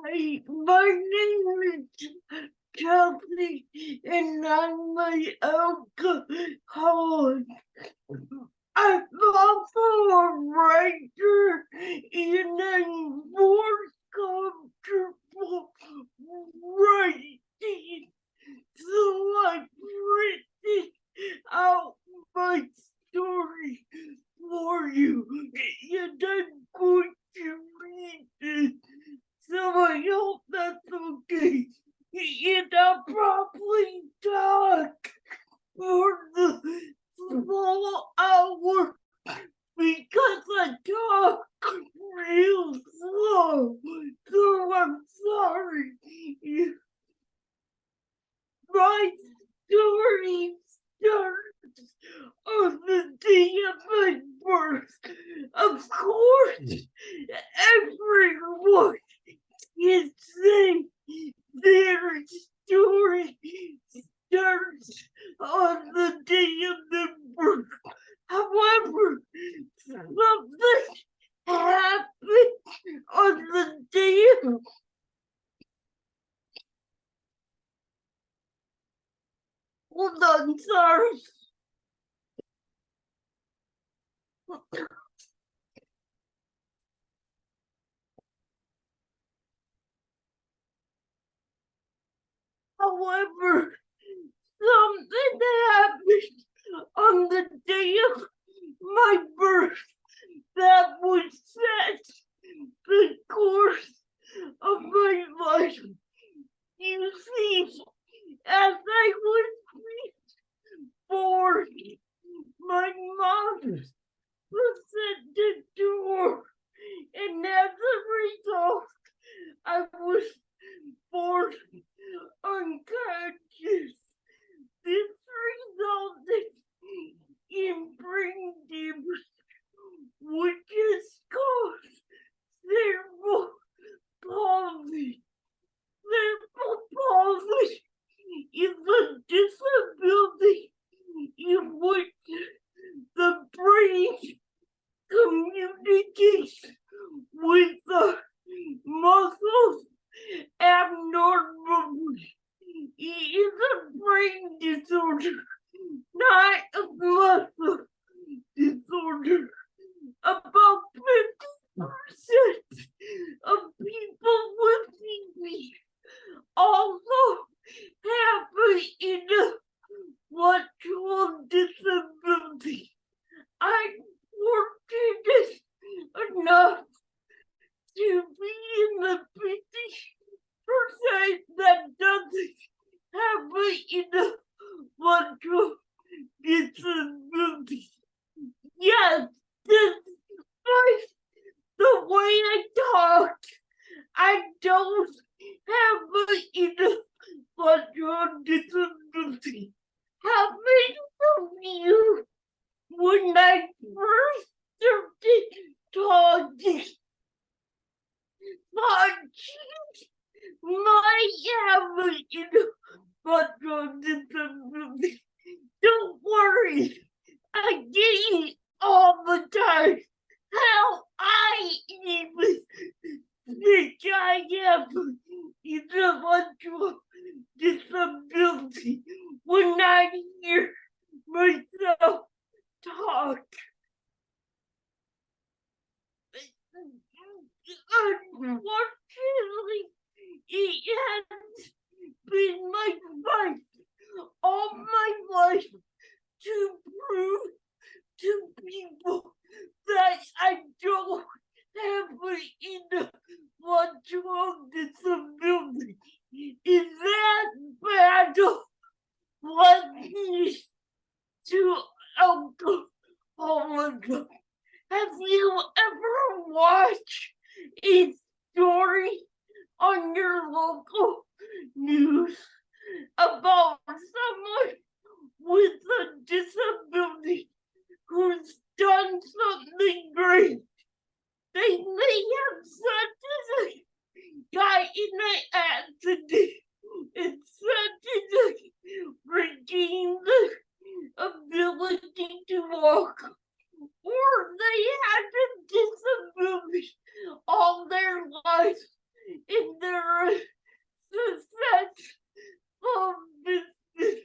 Hi, my name is Chelsie, and I'm an alcoholic. I'm also a writer, and I'm more comfortable writing, so I've written out my story for you, and I'm going to read it. So I hope that's okay. And I'll probably talk for the full hour because I talk real slow. So I'm sorry. My story starts on the day of my birth. Of course, everyone can say their story starts on the day of the birth. However, something happened on the day of. Hold on, sorry. However, something happened on the day of my birth that would set the course of my life. You see, as I was born, my mom was sent to tour, and as a result, I was born unconscious. This resulted in brain damage, which has caused cerebral palsy. Cerebral palsy is a disability in which the brain communicates with the muscles abnormally. It is a brain disorder, not a muscle disorder. About 50% of people with CP also have an intellectual disability. I'm fortunate enough to be in the 50% that doesn't have an intellectual disability. Yes, despite the way I talk, I don't have an intellectual disability. How many of you, when I first started talking, thought might have an intellectual disability? Don't worry, I get it all the time. How I even think I have intellectual disability when I hear myself talk. Unfortunately, it has been my fight all my life to prove to people that I don't have an intellectual disability. In that battle led me to alcoholism. Have you ever watched a story on your local news about someone with a disability who's done something great? They may have suddenly got in an accident and suddenly regained the ability to walk, or they had a disability all their life in their successful business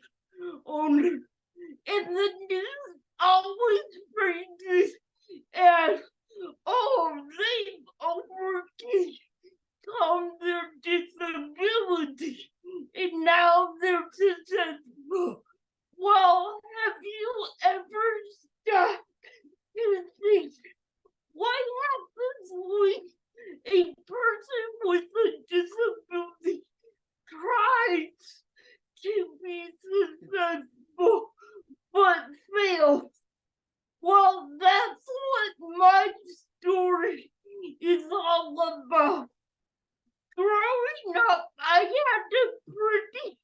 owner. And the news always phrases as, oh, they've overcome their disability and now they're successful. Well, have you ever stopped to think what happens when a person with a disability tries to be successful but fails? Well, that's what my story is all about. Growing up, I had a pretty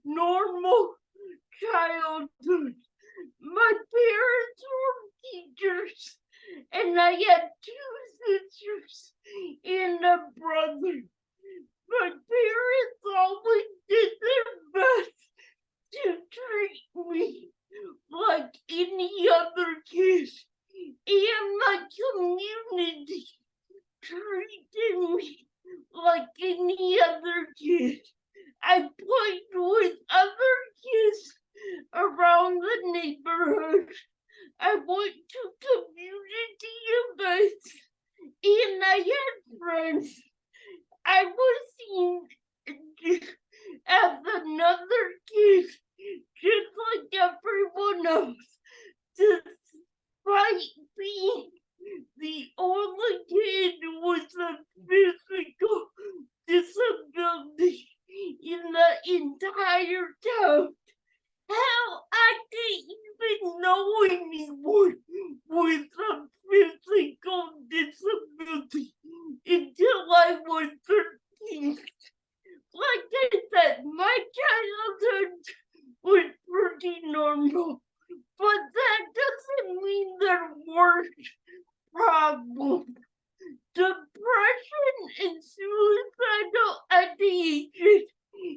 normal childhood. My parents were teachers, and I had 2 sisters and a brother. My parents always did their best to treat me like any other kid, and my community treated me like any other kid. I played with other kids around the neighborhood. I went to community events, and I had friends. I was seen as another kid, just like everyone else, despite being the only kid with a physical disability in the entire town. Hell, I didn't even know anyone with a physical disability until I was 13. Like I said, my childhood was pretty normal, but that doesn't mean there weren't problems. Depression and suicidal ideation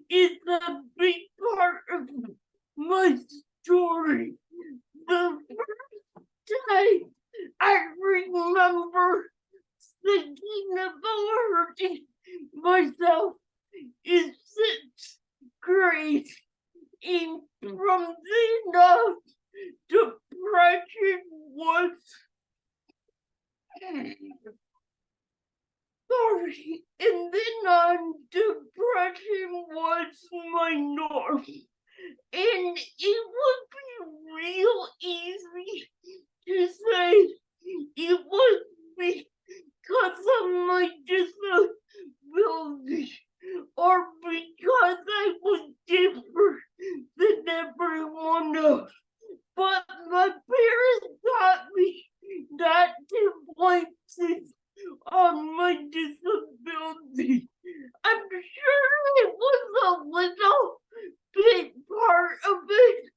is a big part of my story. The first time I remember thinking about hurting myself is 6th grade, and from then on, depression was and then on, depression was my norm. And it would be real easy to say it was because of my disability or because I was different than everyone else. But my parents taught me not to blame things on my disability. I'm sure it was a little big part of it,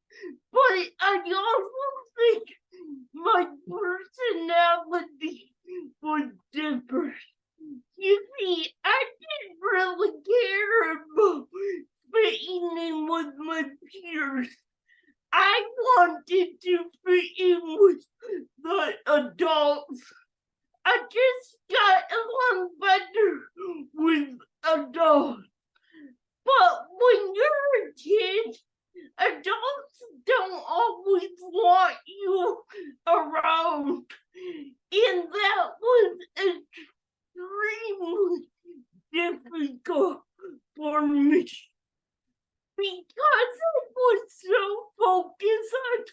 but I also think my personality was different. You see, I didn't really care about fitting in with my peers. I wanted to fit in with the adults. I just got along better with adults. But when you're a kid, adults don't always want you around. And that was extremely difficult for me. Because I was so focused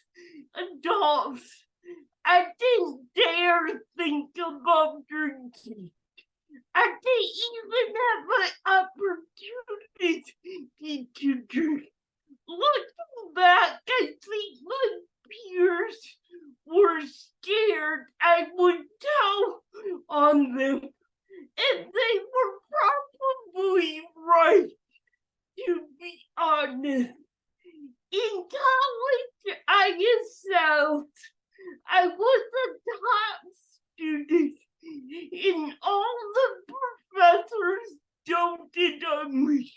on adults, I didn't dare think about drinking. I didn't even have an opportunity to drink. Looking back, I think my peers were scared I would tell on them, and they were probably right, to be honest. In college, I excelled. I was a top student, and all the professors doted on me.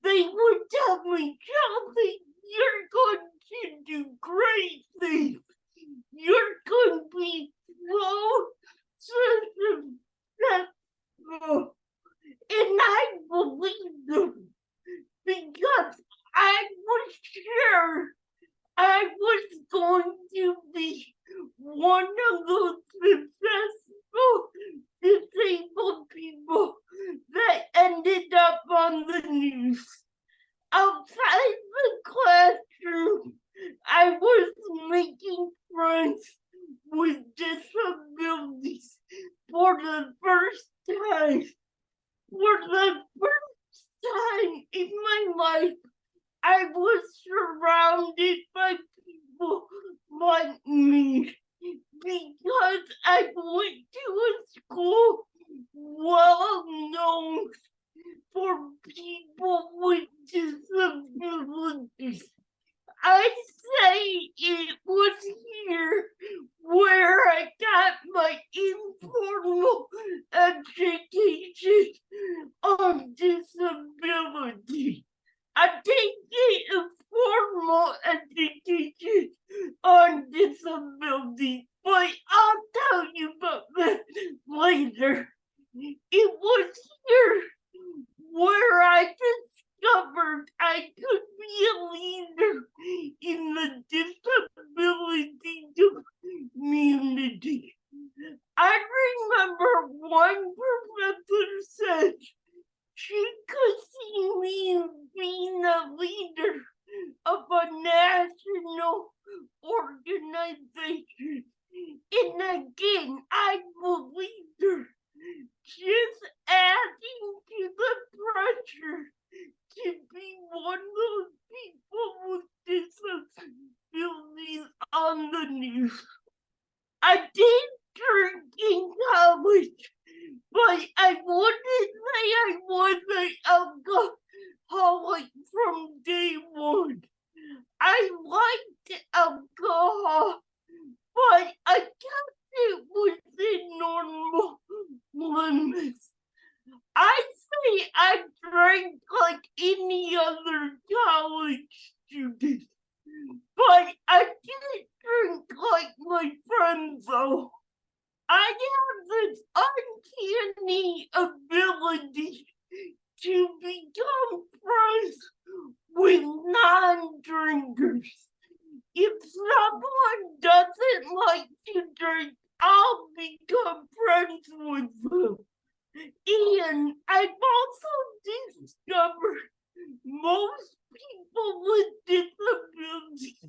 They would tell me, Chelsie, you're going to do great things. You're going to be so successful. one of those successful disabled people that ended up on the news. Outside the classroom, I was making friends with disabilities for the first time. For the first time in my life, I was surrounded by people like me because I went to a school well known for people with disabilities. I say it was here where I got my informal education on disability. I didn't get a formal education on disability, but I'll tell you about that later. It was here where I discovered I could be a leader in the disability community. I remember one professor said she could see me being a leader of a national organization. And again, I believed her, just adding to the pressure to be one of those people with disabilities on the news. I did drink in college, but I wouldn't say I was an alcoholic from day one. I liked alcohol, but I kept it within normal limits. I say I drank like any other college student, but I didn't drink like my friends though. I have this uncanny ability to become friends with non-drinkers. If someone doesn't like to drink, I'll become friends with them. And I've also discovered most people with disabilities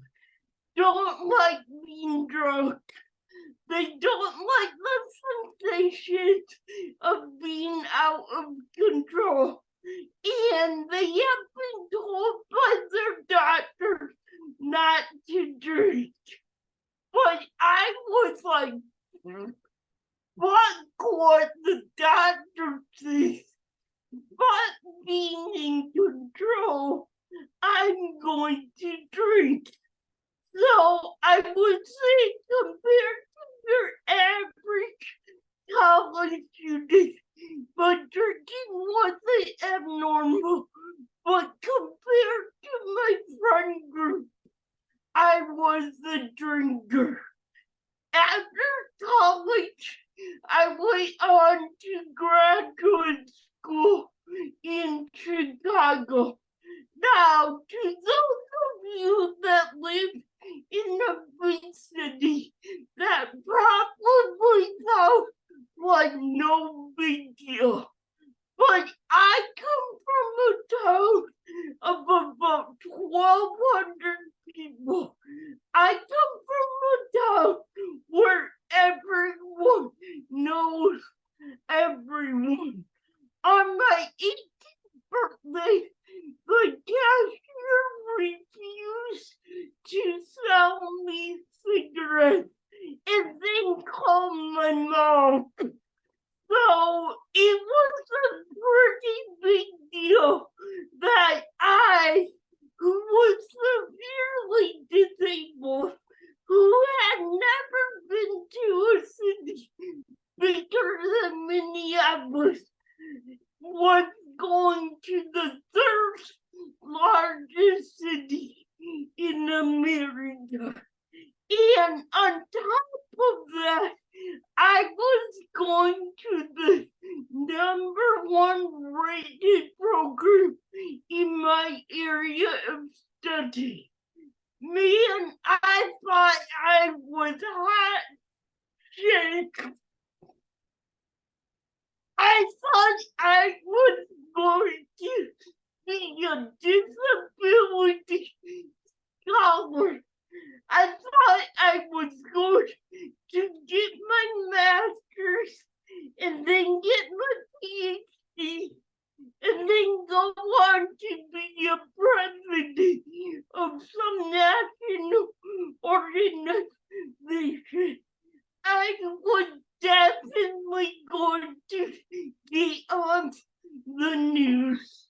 don't like being drunk. They don't like the sensation of being out of control. And they have been told by their doctor not to drink. But I was like, fuck what the doctor says. But being in control, I'm going to drink. So I would say compared to your average college student, but drinking wasn't abnormal. But compared to my friend group, I was the drinker. After college, I went on to graduate school in Chicago. Now, to those of you that live in a big city, that probably sounds like no big deal. But I come from a town of about 1,200 people. I come from a town where everyone knows everyone. On my 18th birthday, the cashier refused to sell me cigarettes and then called my mom. So it was a pretty big deal that I, who was severely disabled, who had never been to a city bigger than Minneapolis, was going to the third largest city in America. And on top of that, I was going to the #1 rated program in my area of study. Man, I thought I was hot I thought I was going to be a disability scholar. I thought I was going to get my master's and then get my PhD and then go on to be a president of some national organization. I was definitely going to be on the news.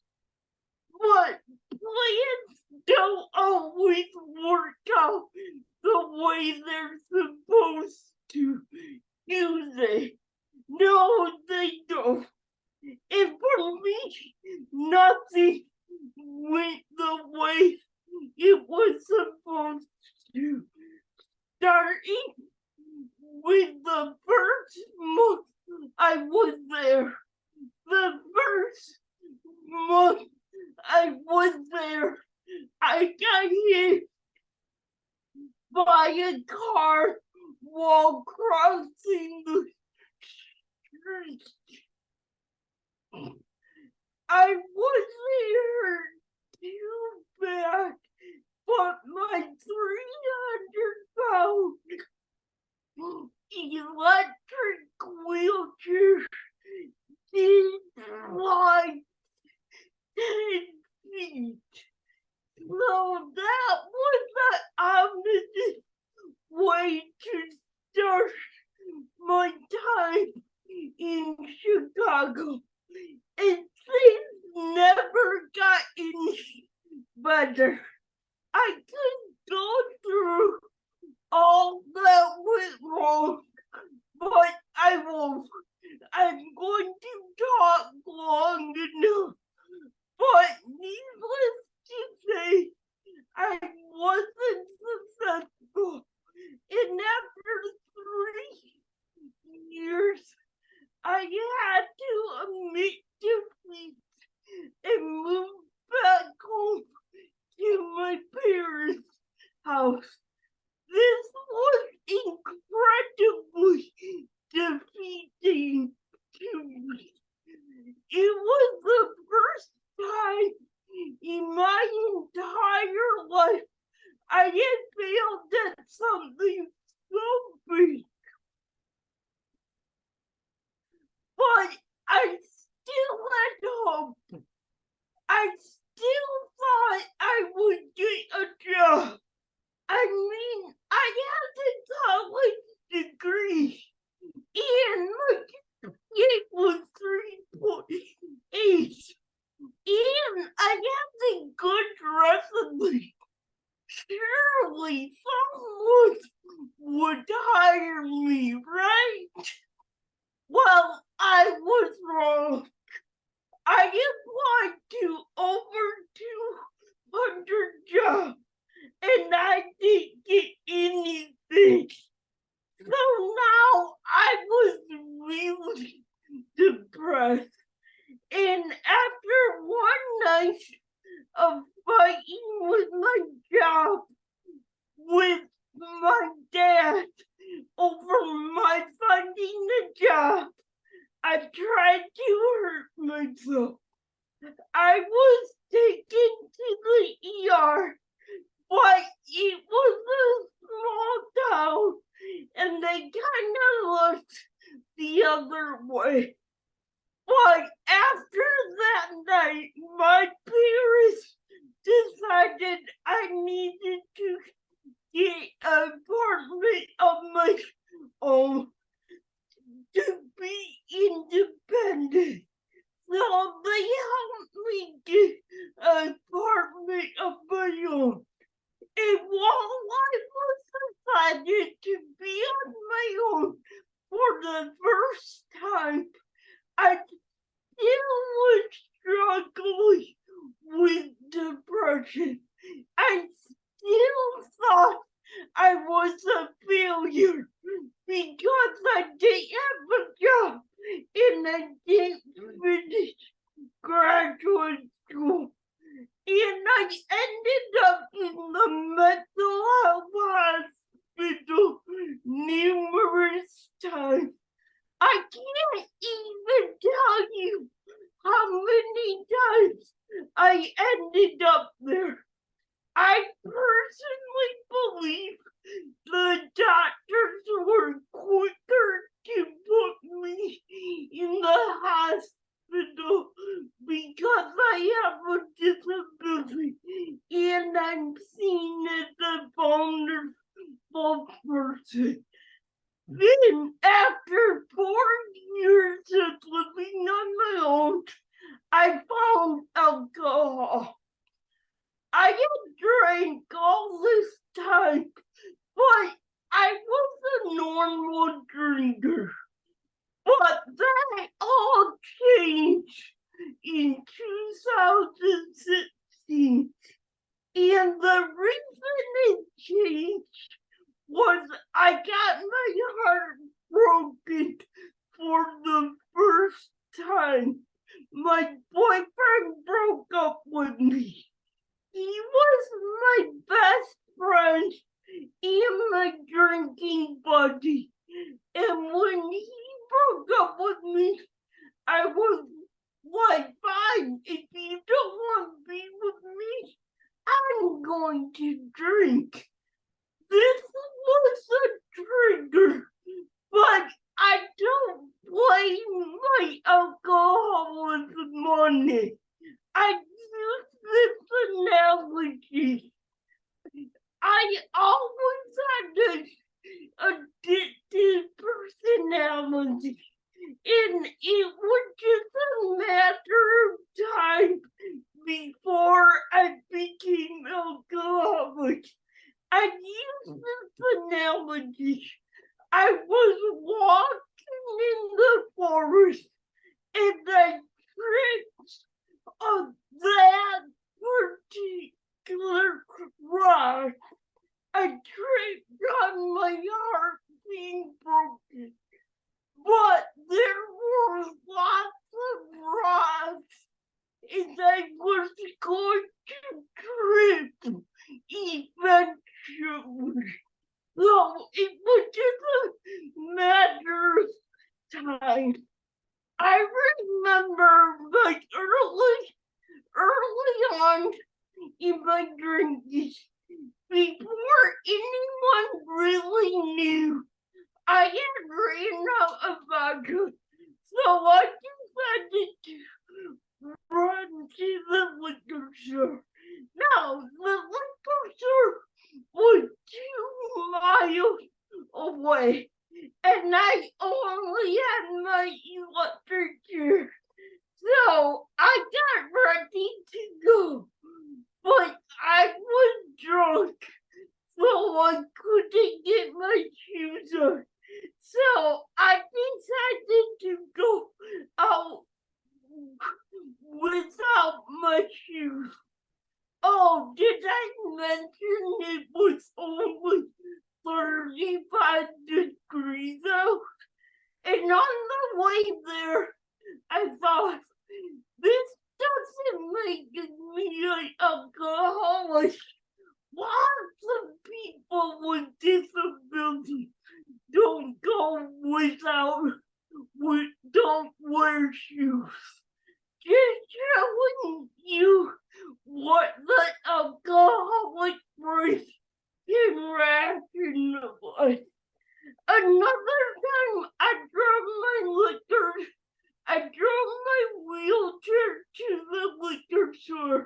But plans don't always work out the way they're supposed to, do they? No, they don't. And for me, nothing went the way it was supposed to. Starting with the first month I was there, the first month I was there, I got hit by a car while crossing the street. I wasn't hurt too bad, but my 300-pound electric wheelchair did fly 10 feet. So that was the opposite way to start my time in Chicago. And things never got any better. I could go through all that went wrong, but I won't. I'm going to talk long enough. But needless to say, I wasn't successful. And after 3 years, I had to admit defeat and move back home to my parents' house. This was incredibly defeating to me. It was the first time in my entire life I had failed at something so big. But I still had hope. I still thought I would get a job. I mean, I had a college degree, and my GPA was 3.8, and I had a good recipe. Surely someone would hire me, right? Well, I was wrong. I applied to over 200 jobs, and I didn't get anything. So now I was really depressed. And after one night of fighting with my job, with my dad over my finding the job, I tried to hurt myself. I was taken to the ER, but it was a small town, and they kind of looked the other way. But after that night, my parents decided I needed to get an apartment of my own to be independent. So they helped me get an apartment of my own. And while I was decided to be on my own for the first time, I still was struggling with depression. I still thought I was a failure because I didn't have a job and I didn't finish graduate school. And I ended up in the mental health hospital numerous this time. I can't even tell you how many times I ended up there. I personally believe the doctors were quicker to put me in the hospital because I have a disability and I'm seen as a vulnerable person. Then, after 4 years of living on my own, I found alcohol. I had drank all this time, but I was a normal drinker. But that all changed in 2016. And the reason it changed was I got my heart broken for the first time. My boyfriend broke up with me. He was my best friend and my drinking buddy. And when he broke up with me, I was like, fine, if you don't want to be with me, I'm going to drink. This was a trigger, but I don't blame my alcoholism on it. I use this analogy. I always had an addictive personality, and it was just a matter of time before I became alcoholic. I use this analogy. I was walking in the forest and I tripped on that particular rock. I tripped on my heart being broken. But there were lots of rocks and I was going to trip eventually. So it was just a matter of time. I remember like early on in my drinking, before anyone really knew, I had ran out of vodka. So I decided to run to the liquor store. Now, the liquor store was 2 miles away, and I only had my electric chair. So I got ready to go, but I was drunk, so I couldn't get my shoes on. So I decided to go out without my shoes. Oh, did I mention it was only 35 degrees out? And on the way there, I thought, this doesn't make me an alcoholic. Lots of people with disabilities don't don't wear shoes. Just showing you what the alcoholic brain can rationalize. Another time I drove my wheelchair to the liquor store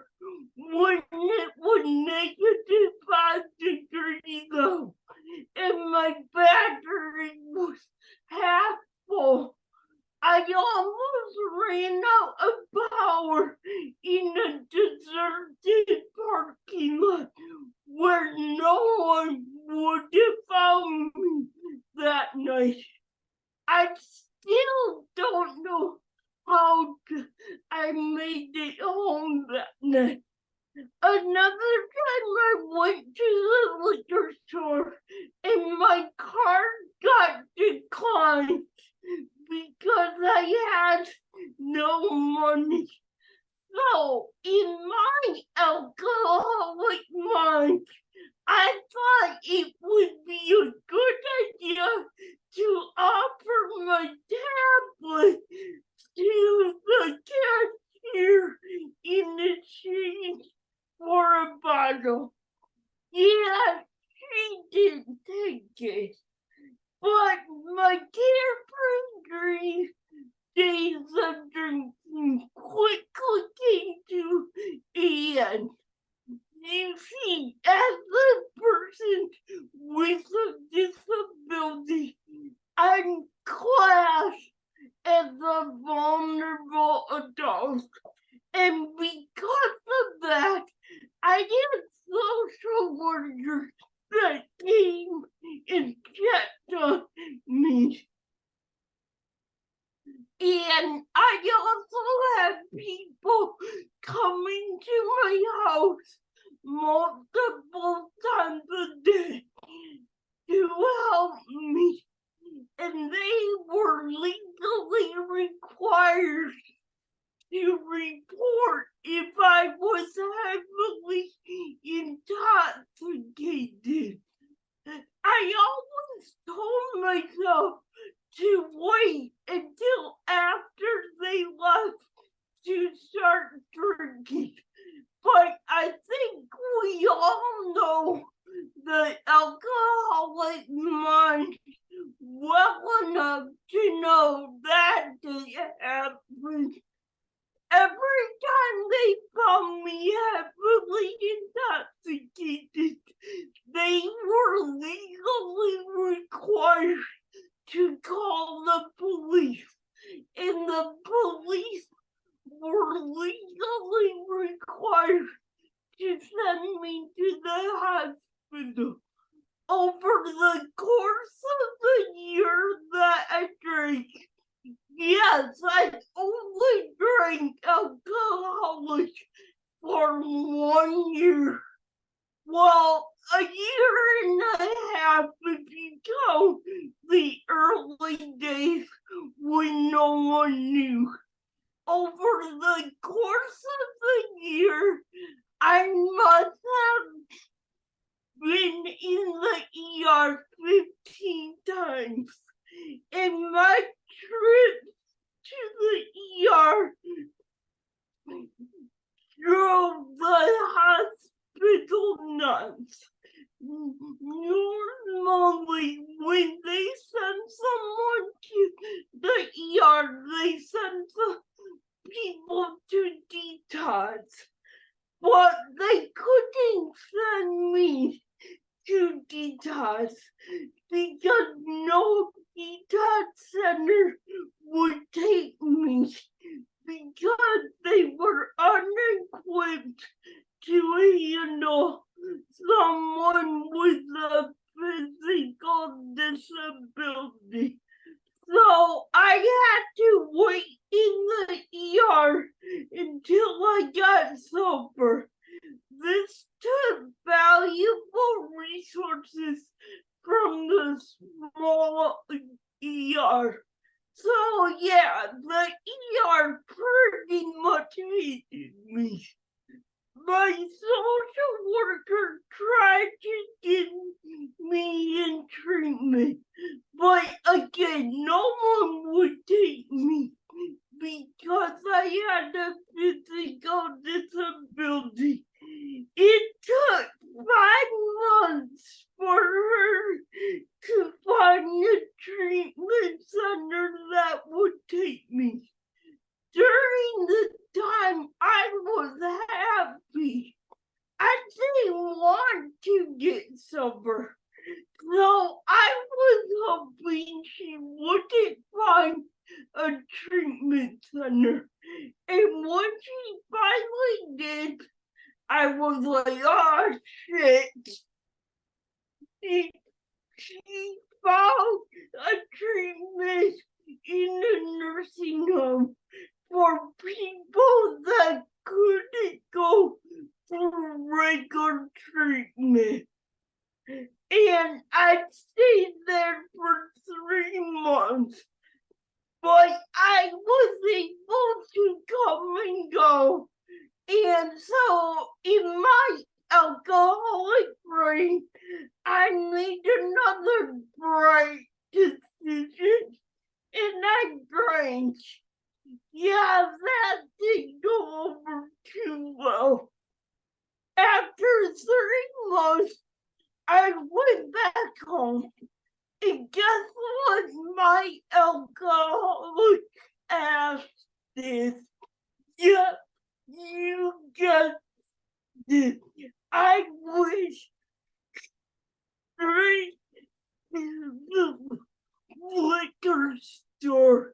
when it was -5 degrees out and my battery was half full. I almost ran out of power in a deserted parking lot where no one would have found me that night. I still don't know how I made it home that night. Another time I went to the liquor store and my card got declined because I had no money. So in my alcoholic mind, I thought it would be a good idea to my carefree days of drinking quickly came to an end. You see, as a person with a disability, I'm classed as a vulnerable adult. And because of that, I had social workers that came and checked on me. And I also had people coming to my house multiple times a day to help me. And they were legally required to report if I was heavily intoxicated. I always told myself to wait until after they left to start drinking. But I think we all know the alcoholic mind well enough to know that didn't happen. Every time they found me heavily intoxicated, they were legally required to call the police, and the police were legally required to send me to the hospital. Over the course of the year that I drank, yes, I only drank alcoholic for 1 year. Well, a year and a half if you count the early days when no one knew. Over the course of the year, I must have been in the ER 15 times. And my trip to the ER drove the hospital nuts. Normally, when they send someone to the ER, they send some people to detox. But they couldn't send me to detox because no detox center would take me because they were unequipped to handle someone with a physical disability. So I had to wait in the ER until I got sober. This took valuable resources from the small ER. So yeah, the ER pretty much hated me. My social worker tried to get me in treatment, but again, no one would take me because I had a physical disability. It took 5 months for her to find a treatment center that would take me. During the time I was happy, I didn't want to get sober. So I was hoping she wouldn't find a treatment center. And when she finally did, I was like, oh shit. She found a treatment in a nursing home for people that couldn't go through regular treatment. And I stayed there for 3 months. But I was able to come and go. And so in my alcoholic brain, I made another bright decision and I drank. Yeah, that didn't go over too well. After 3 months, I went back home And guess what my alcoholic asked this? Yep, you guessed it. I wish straight to the liquor store.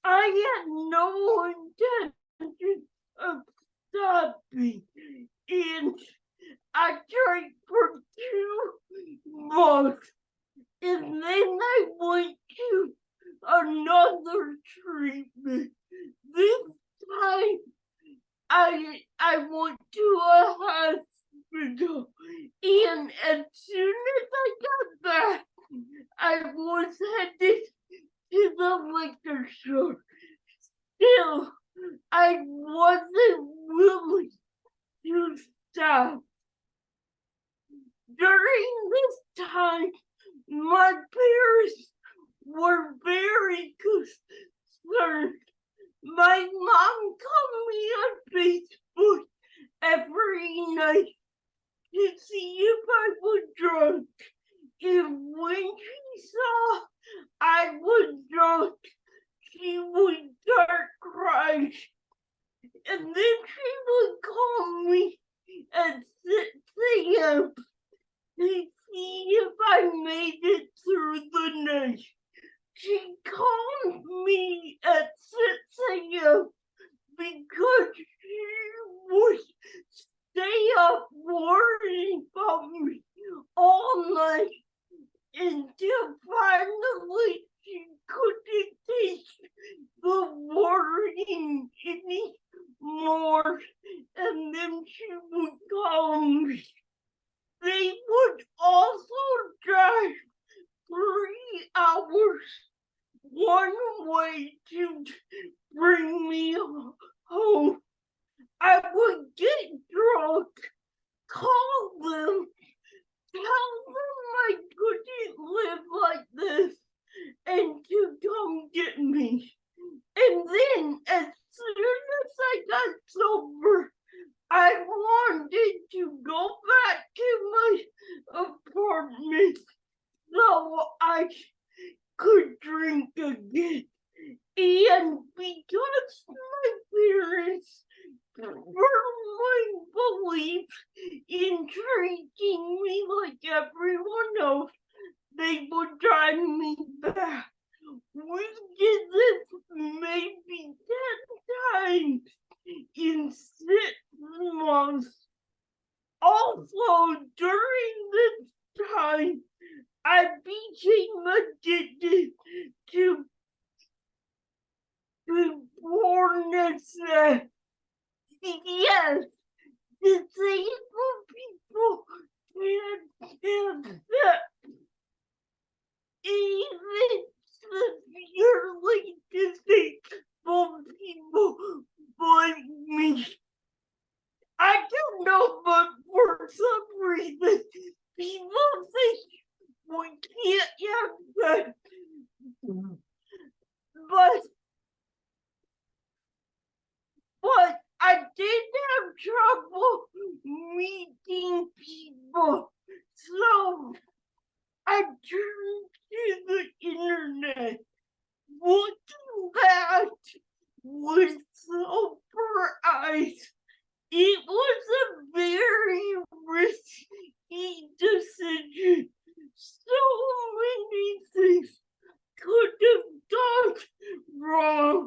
I had no intention of stopping, and I drank for 2 months, and then I went to another treatment. This time, I went to a hospital, and as soon as I got back, I was headed to the liquor store. Still, I wasn't willing to stop. During this time, my parents were very concerned. My mom called me on Facebook every night to see if I was drunk. And when she saw I was drunk, she would start crying. And then she would call me at 6 a.m. to see if I made it through the night. She called me at 6 a.m. because she would stay up worrying about me all night until finally she couldn't take the worrying anymore, and then she would call me. They would also drive 3 hours one way to bring me home. I would get drunk, call them, tell them I couldn't live like this, and to come get me. And then, as soon as I got sober, I wanted to go back to my apartment so I could drink again. And because my parents firmly believe in treating me like everyone else, they would drive me back. We did this maybe 10 times in 6 months. Also, during this time, I became addicted to porn. Yes, disabled people can have sex. Even severely disabled people like me. I don't know, but for some reason, people think we can't have sex. But I did have trouble meeting people, so I turned to the internet. Looking back with sober eyes, it was a very risky decision. So many things could have gone wrong.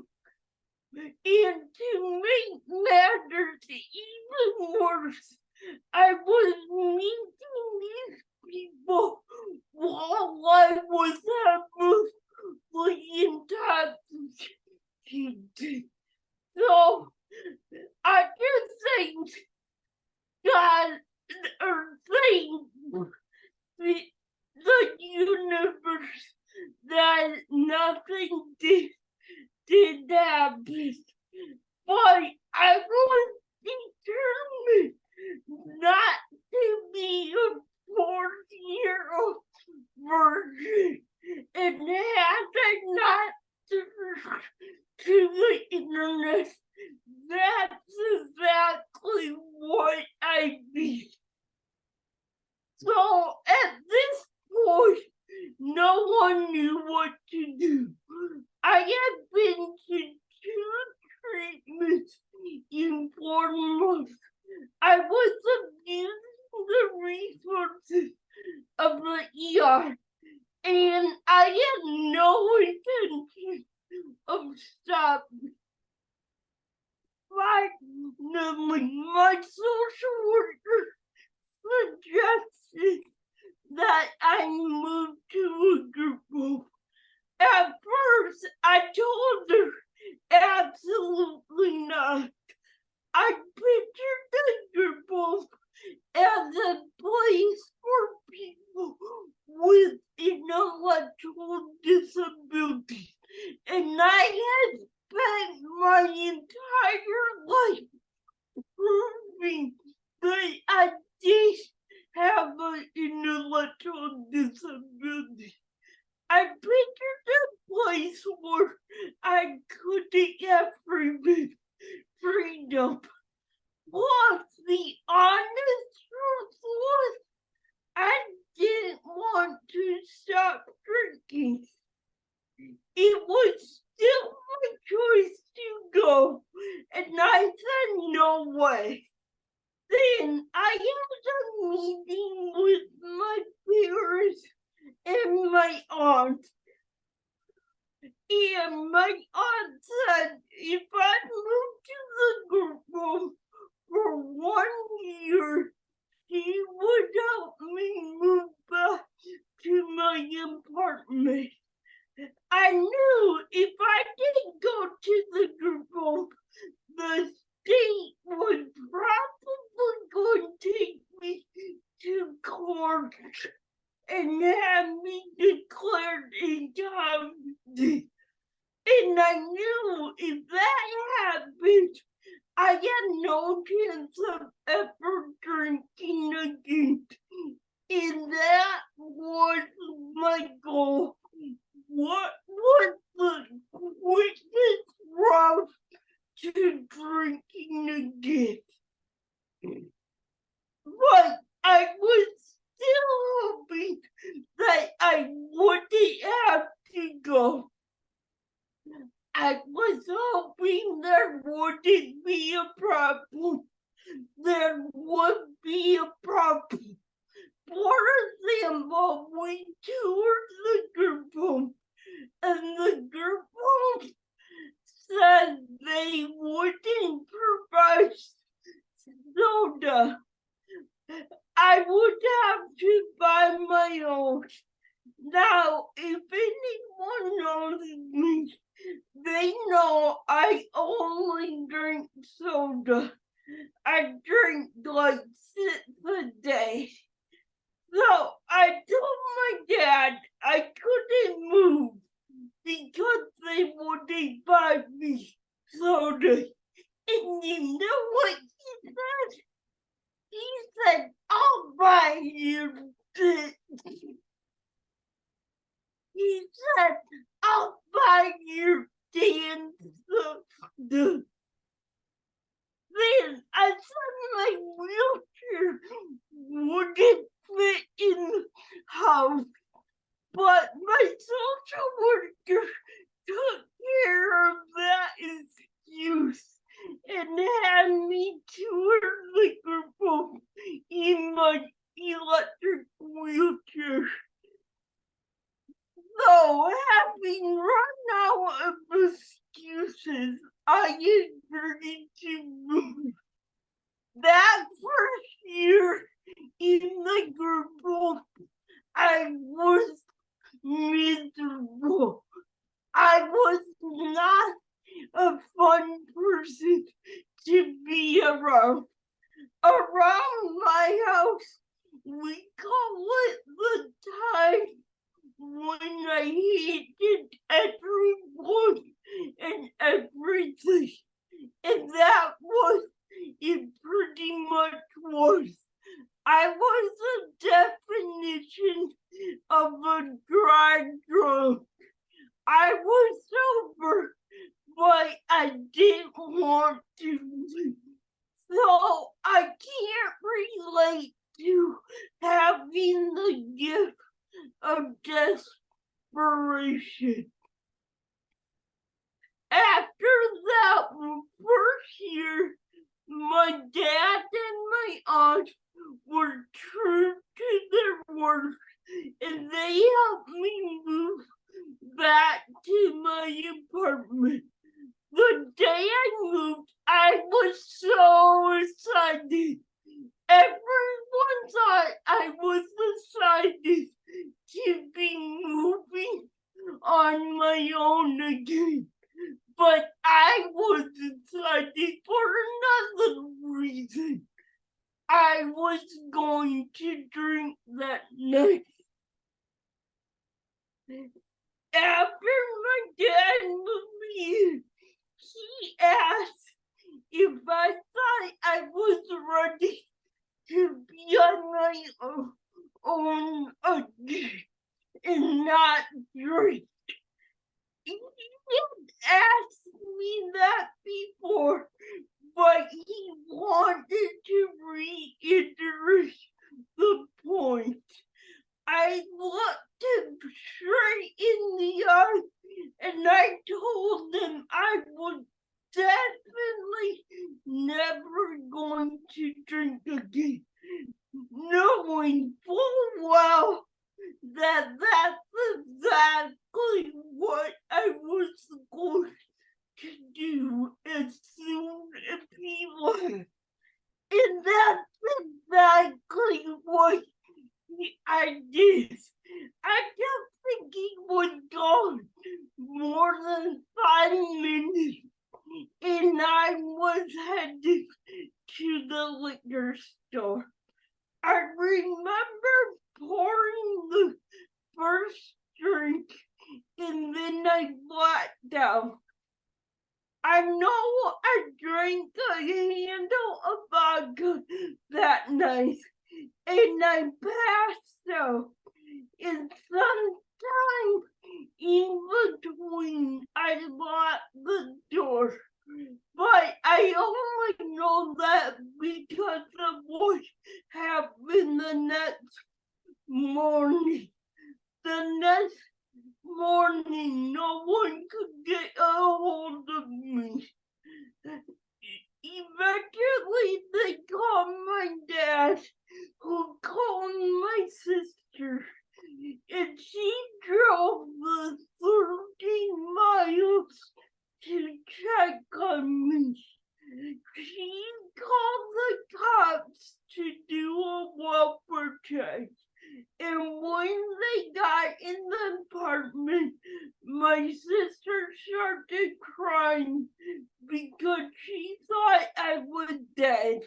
And to make matters even worse, I was meeting these people while I was heavily intoxicated. So I just thank God, or thank the universe that nothing did happen. But I was determined not to be a 4-year-old virgin. And had I not to the internet, that's exactly what I did. So at this point, no one finally, my social worker suggested that I move to a group home. At first, I told her absolutely not. I pictured the group home as a place for people with intellectual disabilities, and I had spent my entire life proving that I did have an intellectual disability. I pictured a place where I could have freedom. Plus, the honest truth was, I didn't want to stop drinking. It was still my choice to go, and I said no way. Then I had a meeting with my parents and my aunt. And my aunt said if I moved to the group home for 1 year, she would help me move back to my apartment. I knew if I didn't go to the group home, the state was probably going to take me to court and have me declared incompetent. And I knew if that happened, I had no chance of ever drinking again. And that was my goal. What was the quickest route to drinking again? But I was still hoping that I wouldn't have to go. I was hoping there wouldn't be a problem. There would be a problem. For example, we toured the group home, and the group home said they wouldn't provide soda. I would have to buy my own. Now, if anyone knows me, they know I only drink soda. I drink like 6 a day. So I told my dad I couldn't move because they wouldn't buy me soda. And you know what he said? He said, I'll buy you this. He said, I'll buy your damn soda. Then I said my wheelchair wouldn't fit in the house, but my social worker took care of that excuse and had me tour the group home in my electric wheelchair. So, having run out of excuses, I agreed to move. That first year in the group home, I was miserable. I was not a fun person to be around. Around my house, we call it the time when I hated everyone and everything. And that was, it pretty much was. I was the definition of a dry drunk. I was sober, but I didn't want to. So I can't relate to having the gift of desperation. After that first year, my dad and my aunt were true to their word, and they helped me move back to my apartment. the day I moved, I was so excited. Everyone thought I was excited to be moving on my own again. But I was excited for another reason. I was going to drink that night. After my dad moved in, he asked if I thought I was ready to be on my own again and not drink. He had asked me that before, but he wanted to reiterate the point. I looked him straight in the eye and I told him I was definitely never going to drink again, knowing full well that that's exactly what I was going to do as soon as he left. And that's exactly what I did. I don't think he was gone more than 5 minutes, and I was headed to the liquor store. I remember pouring the first drink, and then I blacked out. I know I drank a handle of vodka that night, and I passed out. And sometime in between, I locked the door. But I only know that because of what happened the next morning. The next morning, no one could get a hold of me. Eventually, they called my dad, who called my sister, and she drove the 13 miles to check on me. She called the cops to do a welfare check. And when they got in the apartment, my sister started crying because she thought I was dead.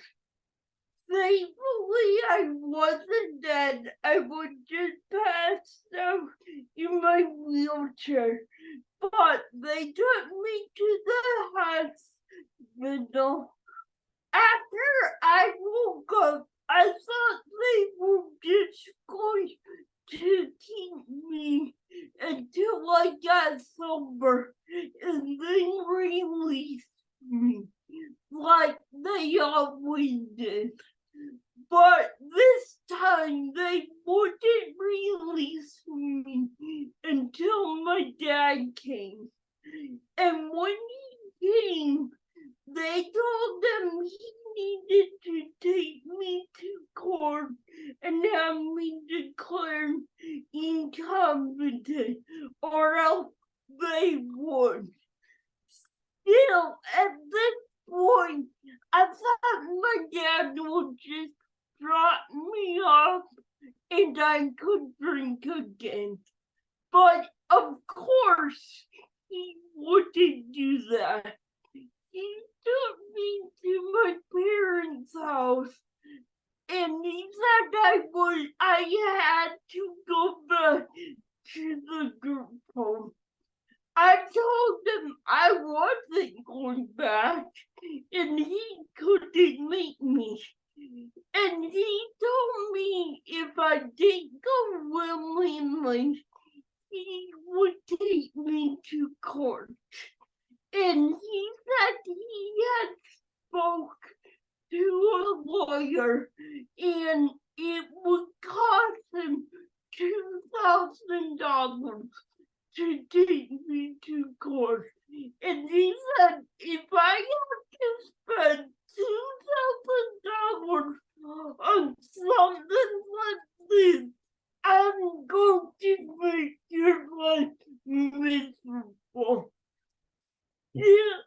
Thankfully, I wasn't dead. I was just passed out in my wheelchair. But they took me to the hospital. After I woke up, I thought they were just going to keep me until I got sober and then release me like they always did. But this time they wouldn't release me until my dad came. And when he came, they told him he needed to take me to court and have me declared incompetent, or else they would. Still, at this point, I thought my dad would just drop me off and I could drink again. But of course, he wouldn't do that. He took me to my parents' house, and he said I had to go back to the group home. I told him I wasn't going back, and he couldn't make me. And he told me if I didn't go willingly, he would take me to court. And he said he had spoke to a lawyer and it would cost him $2,000 to take me to court. And he said if I have to spend $2,000 on something like this, I'm going to make your life miserable. Yeah.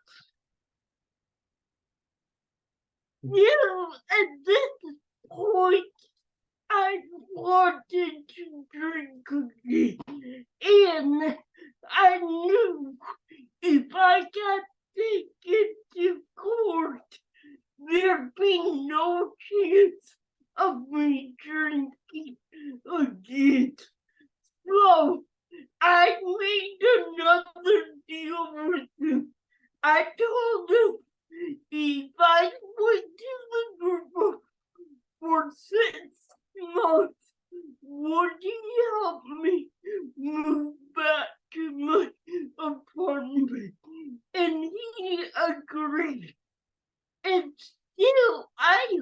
if I got taken to court, there'd be no chance of me drinking again. So I made another deal with him. I told him if I went to the group for 6 months, would he help me move back to my apartment? And he agreed. And still, I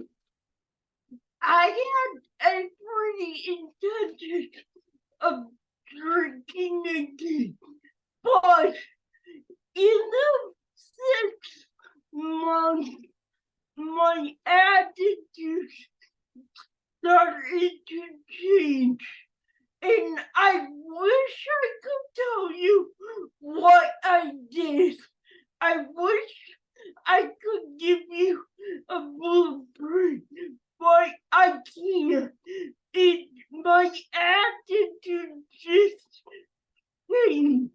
had every intention of drinking again. But in the 6 months, my attitude started to change. And I wish I could tell you what I did. I wish I could give you a blueprint, but I can't. My attitude just changed.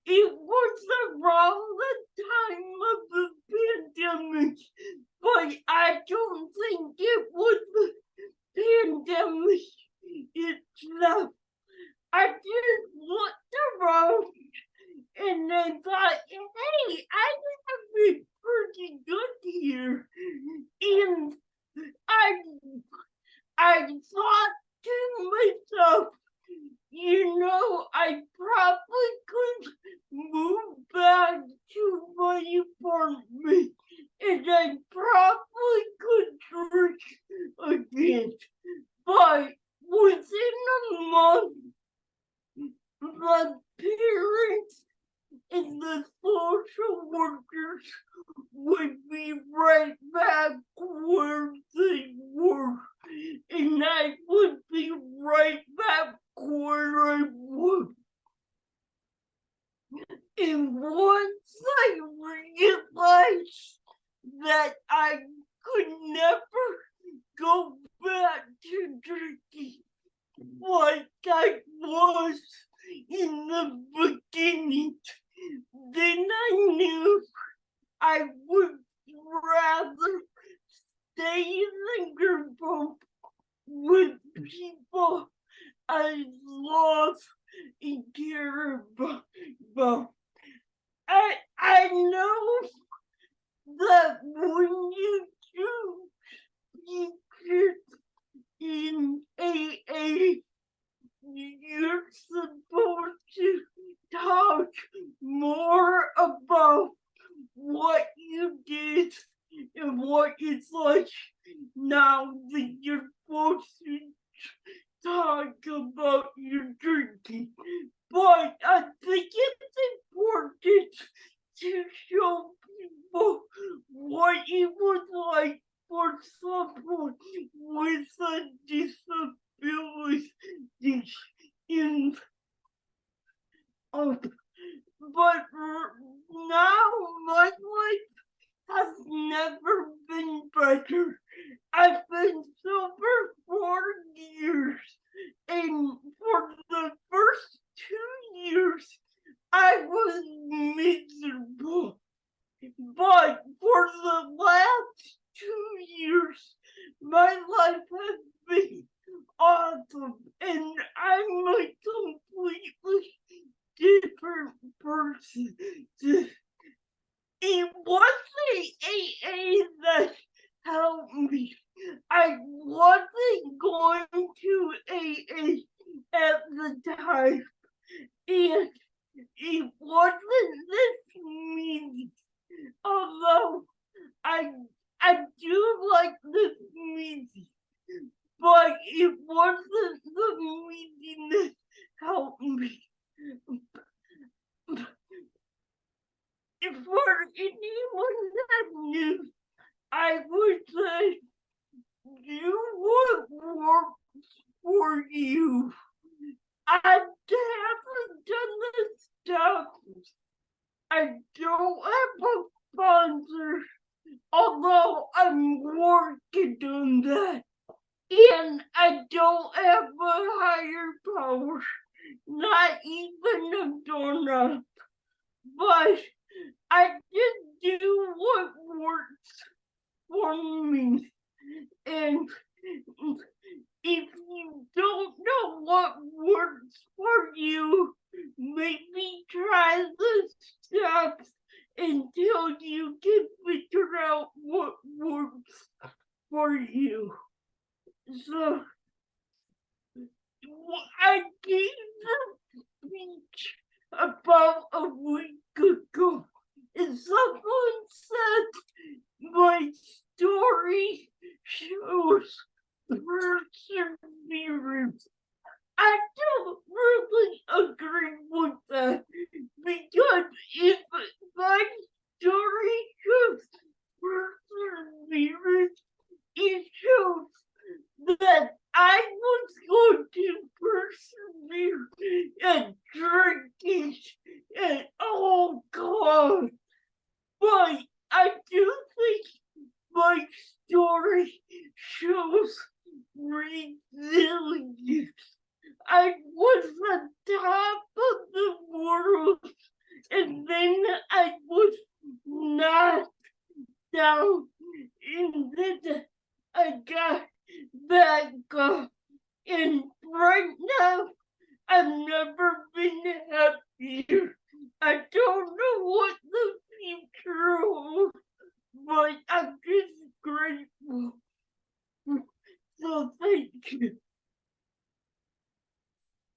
It was around the time of the pandemic, but I don't think it was the pandemic itself. I just looked around and I thought, hey, I have been pretty good here. And I thought to myself, I probably could move back to my apartment and I probably could drink again. But within a month, the parents and the social workers would be right back where they were. And I would be right back where I was. And once I realized that I could never go back to drinking like I was in the beginning, then I knew I would rather stay in the group home with people I love and care about. I know that when you do secrets in AA, you're supposed to talk more about what you did and what it's like now that you're supposed to talk about your drinking. But I think it's important to show people what it was like for someone with a disability. But now my life has never been better. I've been sober for years, and for the first 2 years, I was miserable. But for the last 2 years, my life has been awesome, and I'm a completely different person. It wasn't AA that helped me. I wasn't going to AA at the time, and it wasn't this meeting. Although I do like this meeting, but it wasn't the meeting that helped me. For anyone that knew, I would say do what works for you. I haven't done this stuff. I don't have a sponsor, although I'm working on that. And I don't have a higher power, not even a doorknob. but I just do what works for me. And if you don't know what works for you, maybe try the steps until you can figure out what works for you. So I gave the speech about a week ago, and someone said my story shows perseverance. I don't really agree with that because if my story shows perseverance, it shows that I was going to persevere and drinking at all costs. But I do think my story shows resilience. I was on top of the world, and then I was knocked down, and then I got back up.